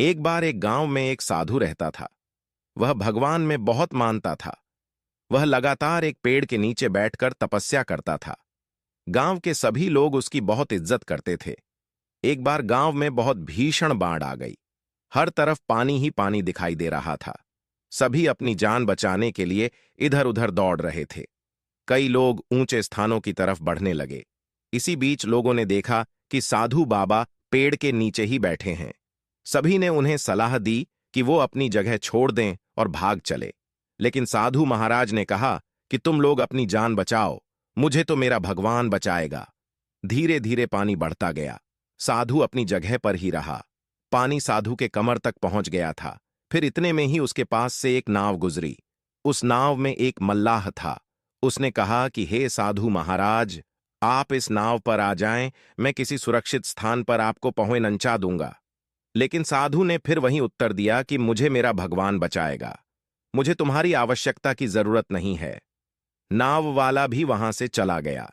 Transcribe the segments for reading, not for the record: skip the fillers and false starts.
एक बार एक गांव में एक साधु रहता था। वह भगवान में बहुत मानता था। वह लगातार एक पेड़ के नीचे बैठकर तपस्या करता था। गांव के सभी लोग उसकी बहुत इज्जत करते थे। एक बार गांव में बहुत भीषण बाढ़ आ गई। हर तरफ पानी ही पानी दिखाई दे रहा था। सभी अपनी जान बचाने के लिए इधर उधर दौड़ रहे थे। कई लोग ऊंचे स्थानों की तरफ बढ़ने लगे। इसी बीच लोगों ने देखा कि साधु बाबा पेड़ के नीचे ही बैठे हैं। सभी ने उन्हें सलाह दी कि वो अपनी जगह छोड़ दें और भाग चले। लेकिन साधु महाराज ने कहा कि तुम लोग अपनी जान बचाओ, मुझे तो मेरा भगवान बचाएगा। धीरे धीरे पानी बढ़ता गया। साधु अपनी जगह पर ही रहा। पानी साधु के कमर तक पहुंच गया था। फिर इतने में ही उसके पास से एक नाव गुजरी। उस नाव में एक मल्लाह था। उसने कहा कि हे साधु महाराज, आप इस नाव पर आ जाएं, मैं किसी सुरक्षित स्थान पर आपको पहुंचा दूंगा। लेकिन साधु ने फिर वहीं उत्तर दिया कि मुझे मेरा भगवान बचाएगा, मुझे तुम्हारी आवश्यकता की जरूरत नहीं है। नाव वाला भी वहां से चला गया।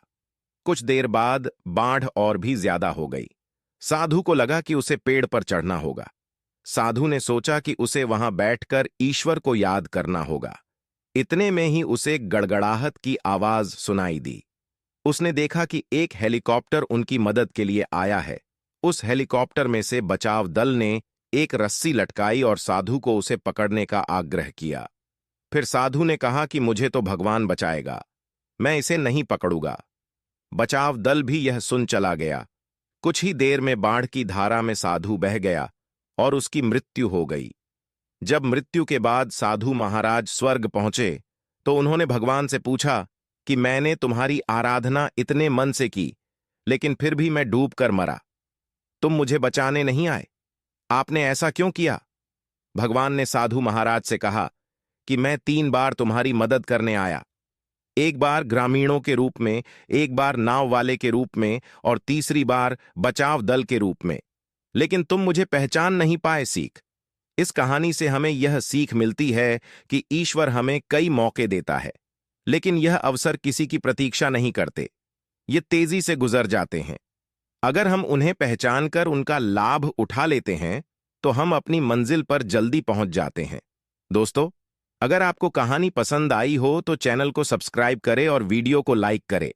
कुछ देर बाद बाढ़ और भी ज्यादा हो गई। साधु को लगा कि उसे पेड़ पर चढ़ना होगा। साधु ने सोचा कि उसे वहां बैठकर ईश्वर को याद करना होगा। इतने में ही उसे गड़गड़ाहट की आवाज सुनाई दी। उसने देखा कि एक हेलीकॉप्टर उनकी मदद के लिए आया है। उस हेलीकॉप्टर में से बचाव दल ने एक रस्सी लटकाई और साधु को उसे पकड़ने का आग्रह किया। फिर साधु ने कहा कि मुझे तो भगवान बचाएगा, मैं इसे नहीं पकड़ूंगा। बचाव दल भी यह सुन चला गया। कुछ ही देर में बाढ़ की धारा में साधु बह गया और उसकी मृत्यु हो गई। जब मृत्यु के बाद साधु महाराज स्वर्ग पहुंचे तो उन्होंने भगवान से पूछा कि मैंने तुम्हारी आराधना इतने मन से की, लेकिन फिर भी मैं डूब कर मरा। तुम मुझे बचाने नहीं आए, आपने ऐसा क्यों किया? भगवान ने साधु महाराज से कहा कि मैं 3 बार तुम्हारी मदद करने आया। एक बार ग्रामीणों के रूप में, एक बार नाव वाले के रूप में और तीसरी बार बचाव दल के रूप में, लेकिन तुम मुझे पहचान नहीं पाए। सीख, इस कहानी से हमें यह सीख मिलती है कि ईश्वर हमें कई मौके देता है, लेकिन यह अवसर किसी की प्रतीक्षा नहीं करते। ये तेजी से गुजर जाते हैं। अगर हम उन्हें पहचानकर उनका लाभ उठा लेते हैं तो हम अपनी मंजिल पर जल्दी पहुंच जाते हैं। दोस्तों, अगर आपको कहानी पसंद आई हो तो चैनल को सब्सक्राइब करें और वीडियो को लाइक करें।